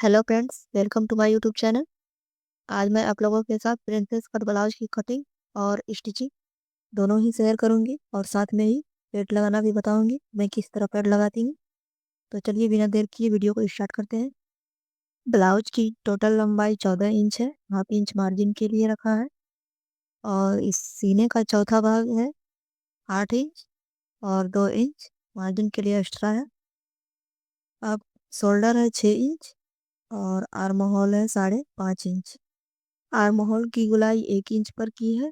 Hello friends, welcome to my YouTube channel. आज मैं आप लोगों के साथ प्रिंसेस कट ब्लाउज की कटिंग और स्टिचिंग दोनों ही शेयर करूंगी और साथ में ही पेड़ लगाना भी बताऊंगी मैं किस तरह पेड़ लगाती हूँ। तो चलिए बिना देर किए वीडियो को स्टार्ट करते हैं। ब्लाउज की टोटल लंबाई 14 इंच है। हाफ इंच मार्जिन के लिए रखा है और इस सीने का चौथा भाग है 8 इंच और 2 इंच मार्जिन के लिए एक्स्ट्रा है। अब शोल्डर है 6 इंच और आर्म होल है 5.5 इंच। आर्म होल की गोलाई 1 इंच पर की है।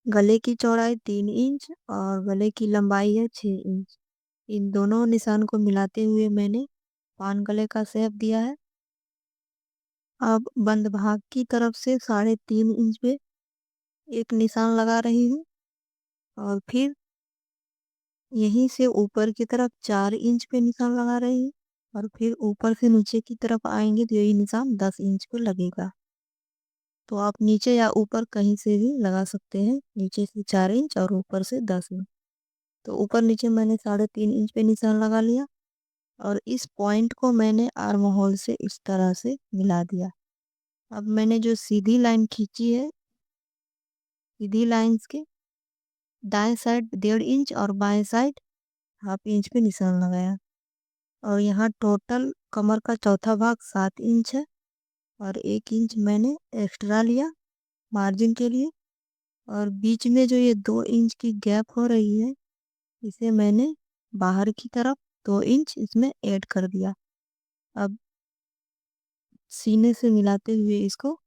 गले की चौड़ाई 3 इंच और गले की लंबाई है 6 इंच। इन दोनों निशान को मिलाते हुए मैंने पान गले का शेप दिया है। अब बंद भाग की तरफ से 3.5 इंच पे एक निशान लगा रही हूँ और फिर यहीं से ऊपर की तरफ 4 इंच पे निशान लगा रही हूँ और फिर ऊपर से नीचे की तरफ आएंगे तो यही निशान 10 इंच पे लगेगा। तो आप नीचे या ऊपर कहीं से भी लगा सकते हैं। नीचे से 4 इंच और ऊपर से 10 इंच। तो ऊपर नीचे मैंने 3.5 इंच पे निशान लगा लिया और इस पॉइंट को मैंने आर्म होल से इस तरह से मिला दिया। अब मैंने जो सीधी लाइन खींची है, सीधी लाइंस के दाएं साइड 1.5 इंच और बाएं साइड हाफ इंच पे निशान लगाया और यहाँ टोटल कमर का चौथा भाग 7 इंच है और 1 इंच मैंने एक्स्ट्रा लिया मार्जिन के लिए। और बीच में जो ये 2 इंच की गैप हो रही है इसे मैंने बाहर की तरफ 2 इंच इसमें ऐड कर दिया। अब सीने से मिलाते हुए इसको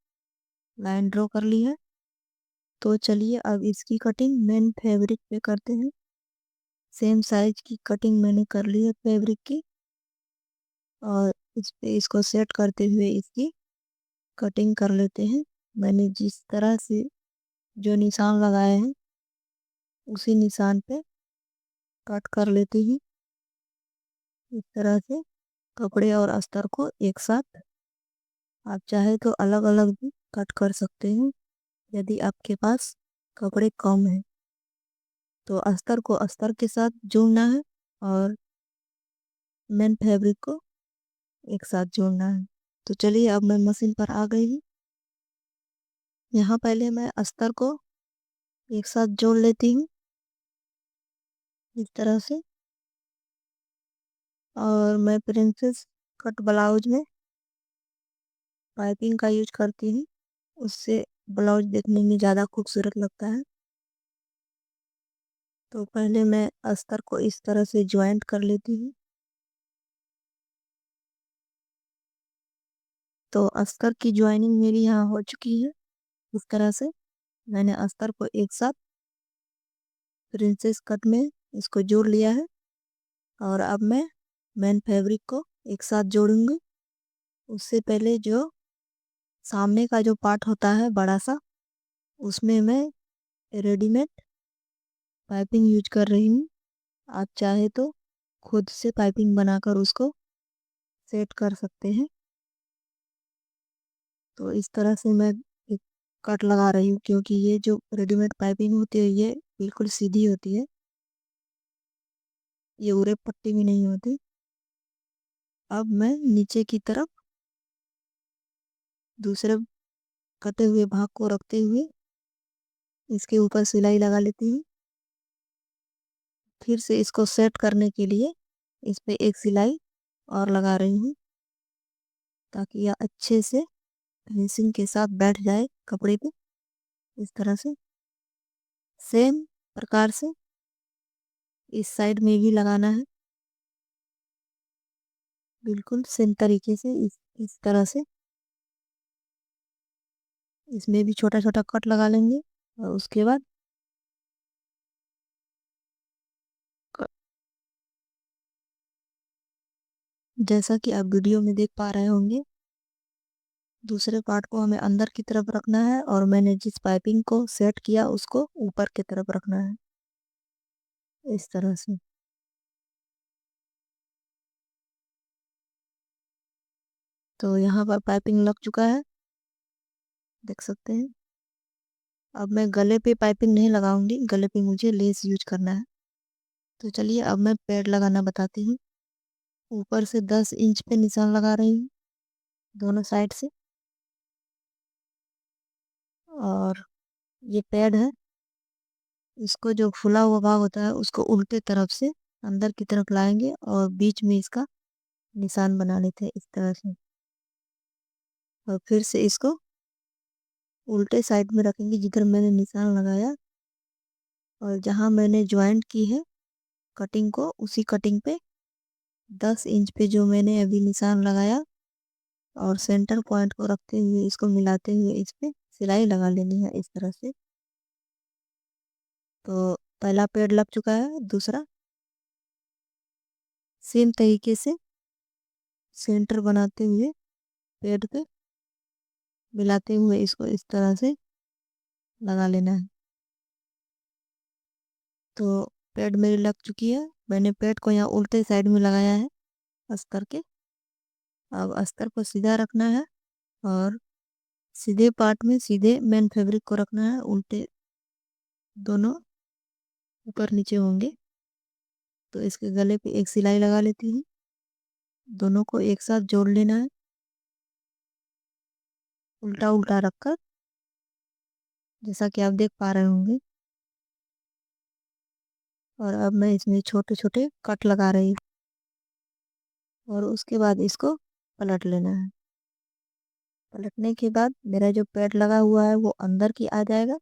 लाइन ड्रॉ कर ली है। तो चलिए अब इसकी कटिंग मेन फैब्रिक पे करते हैं। सेम साइज की कटिंग मैंने कर ली है फैब्रिक की और इस पे इसको सेट करते हुए इसकी कटिंग कर लेते हैं। मैंने जिस तरह से जो निशान लगाए हैं उसी निशान पे कट कर लेती हूँ। इस तरह से कपड़े और अस्तर को एक साथ आप चाहे तो अलग अलग भी कट कर सकते हैं। यदि आपके पास कपड़े कम हैं तो अस्तर को अस्तर के साथ जोड़ना है और मेन फैब्रिक को एक साथ जोड़ना है। तो चलिए अब मैं मशीन पर आ गई हूँ। यहाँ पहले मैं अस्तर को एक साथ जोड़ लेती हूँ इस तरह से। और मैं प्रिंसेस कट ब्लाउज में पाइपिंग का यूज करती हूँ, उससे ब्लाउज देखने में ज़्यादा खूबसूरत लगता है। तो पहले मैं अस्तर को इस तरह से ज्वाइंट कर लेती हूँ। तो अस्तर की ज्वाइनिंग मेरी यहाँ हो चुकी है। इस तरह से मैंने अस्तर को एक साथ प्रिंसेस कट में इसको जोड़ लिया है और अब मैं मेन फैब्रिक को एक साथ जोड़ूंगी। उससे पहले जो सामने का जो पार्ट होता है बड़ा सा उसमें मैं रेडीमेड पाइपिंग यूज कर रही हूँ। आप चाहे तो खुद से पाइपिंग बनाकर उसको सेट कर सकते हैं। तो इस तरह से मैं एक कट लगा रही हूँ क्योंकि ये जो रेडीमेड पाइपिंग होती है ये बिल्कुल सीधी होती है, ये उरे पट्टी भी नहीं होती। अब मैं नीचे की तरफ दूसरे कटे हुए भाग को रखते हुए इसके ऊपर सिलाई लगा लेती हूँ। फिर से इसको सेट करने के लिए इस पे एक सिलाई और लगा रही हूँ ताकि यह अच्छे से फिनिशिंग के साथ बैठ जाए कपड़े पे। इस तरह से सेम प्रकार से इस साइड में भी लगाना है, बिल्कुल सेम तरीके से इस तरह से इसमें भी छोटा छोटा कट लगा लेंगे। और उसके बाद क- जैसा कि आप वीडियो में देख पा रहे होंगे दूसरे पार्ट को हमें अंदर की तरफ रखना है और मैंने जिस पाइपिंग को सेट किया उसको ऊपर की तरफ रखना है इस तरह से। तो यहाँ पर पाइपिंग लग चुका है, देख सकते हैं। अब मैं गले पे पाइपिंग नहीं लगाऊंगी, गले पे मुझे लेस यूज करना है। तो चलिए अब मैं पैड लगाना बताती हूँ। ऊपर से 10 इंच पे निशान लगा रही हूँ दोनों साइड से। और ये पैड है, इसको जो फुला हुआ भाग होता है उसको उल्टे तरफ से अंदर की तरफ लाएंगे और बीच में इसका निशान बना लेते हैं इस तरह से। और फिर से इसको उल्टे साइड में रखेंगे जिधर मैंने निशान लगाया, और जहाँ मैंने ज्वाइंट की है कटिंग को, उसी कटिंग पे 10 इंच पे जो मैंने अभी निशान लगाया, और सेंटर पॉइंट को रखते हुए इसको मिलाते हुए इस पे सिलाई लगा लेनी है इस तरह से। तो पहला पेड़ लग चुका है, दूसरा सेम तरीके से सेंटर बनाते हुए पेड़ पे मिलाते हुए इसको इस तरह से लगा लेना है। तो पेड़ मेरी लग चुकी है, मैंने पेड़ को यहाँ उल्टे साइड में लगाया है अस्तर के। अब अस्तर को सीधा रखना है और सीधे पार्ट में सीधे मेन फैब्रिक को रखना है, उल्टे दोनों ऊपर नीचे होंगे। तो इसके गले पे एक सिलाई लगा लेती हूँ, दोनों को एक साथ जोड़ लेना है उल्टा उल्टा रखकर, जैसा कि आप देख पा रहे होंगे। और अब मैं इसमें छोटे छोटे कट लगा रही हूँ, और उसके बाद इसको पलट लेना है। पलटने के बाद मेरा जो पैड लगा हुआ है वो अंदर की आ जाएगा,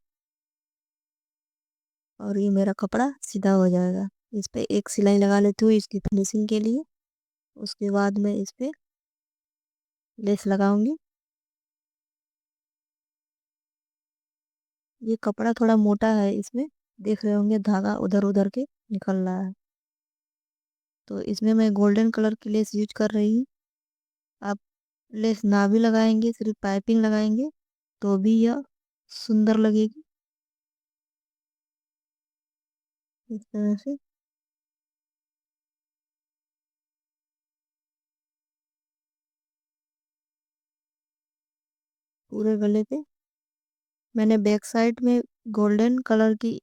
और ये मेरा कपड़ा सीधा हो जाएगा। इस पे एक सिलाई लगा लेती हूँ इसकी फिनिशिंग के लिए। उसके बाद मैं इस पे लेस लगाऊंगी। ये कपड़ा थोड़ा मोटा है, इसमें देख रहे होंगे धागा उधर उधर के निकल रहा है। तो इसमें मैं गोल्डन कलर की लेस यूज कर रही हूँ। आप लेस ना भी लगाएंगे, सिर्फ पाइपिंग लगाएंगे तो भी यह सुंदर लगेगी इस तरह से। पूरे गले पे मैंने बैक साइड में गोल्डन कलर की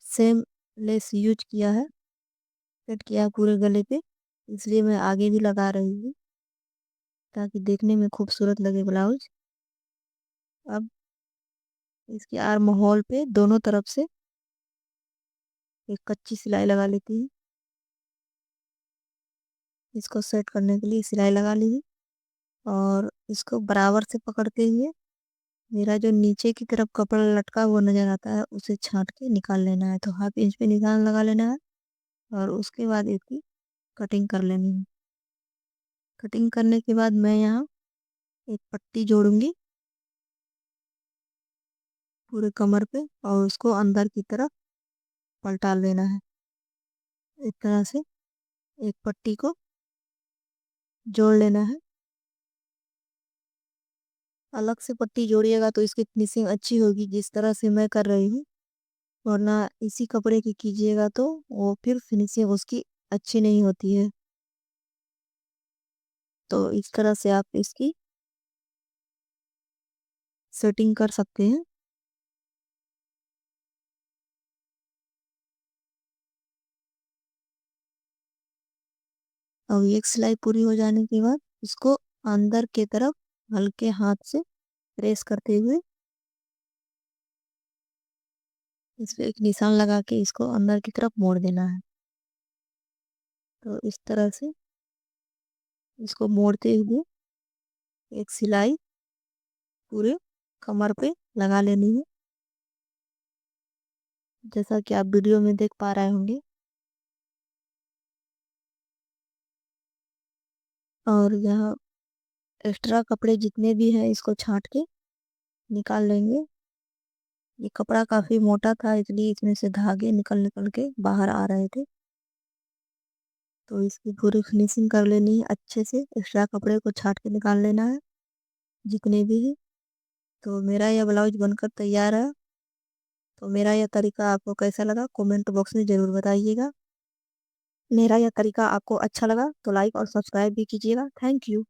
सेम लेस यूज किया है, सेट किया है पूरे गले पे, इसलिए मैं आगे भी लगा रही हूँ ताकि देखने में खूबसूरत लगे ब्लाउज। अब इसके आर्म होल पे दोनों तरफ से एक कच्ची सिलाई लगा लेती हूँ। इसको सेट करने के लिए सिलाई लगा ली है, और इसको बराबर से पकड़ते हुए मेरा जो नीचे की तरफ कपड़ा लटका हुआ नजर आता है उसे छांट के निकाल लेना है। तो हाफ इंच पे निशान लगा लेना है, और उसके बाद इसकी कटिंग कर लेनी है। कटिंग करने के बाद मैं यहाँ एक पट्टी जोड़ूंगी पूरे कमर पे, और उसको अंदर की तरफ पलटा लेना है इस तरह से। एक पट्टी को जोड़ लेना है, अलग से पट्टी जोड़िएगा तो इसकी फिनिशिंग अच्छी होगी जिस तरह से मैं कर रही हूँ। वरना इसी कपड़े की कीजिएगा तो वो फिर फिनिशिंग उसकी अच्छी नहीं होती है। तो इस तरह से आप इसकी सेटिंग कर सकते हैं। अब एक सिलाई पूरी हो जाने के बाद इसको अंदर के तरफ हल्के हाथ से प्रेस करते हुए इस पे एक निशान लगा के इसको अंदर की तरफ मोड़ देना है। तो इस तरह से इसको मोड़ते हुए एक सिलाई पूरे कमर पे लगा लेनी है, जैसा कि आप वीडियो में देख पा रहे होंगे। और यहाँ एक्स्ट्रा कपड़े जितने भी हैं इसको छांट के निकाल लेंगे। ये कपड़ा काफी मोटा था इसलिए इसमें से धागे निकल निकल के बाहर आ रहे थे। तो इसकी पूरी फिनिशिंग कर लेनी है अच्छे से, एक्स्ट्रा कपड़े को छाट के निकाल लेना है जितने भी है। तो मेरा यह ब्लाउज बनकर तैयार है। तो मेरा यह तरीका आपको कैसा लगा कमेंट बॉक्स में ज़रूर बताइएगा। मेरा यह तरीका आपको अच्छा लगा तो लाइक और सब्सक्राइब भी कीजिएगा। Thank you.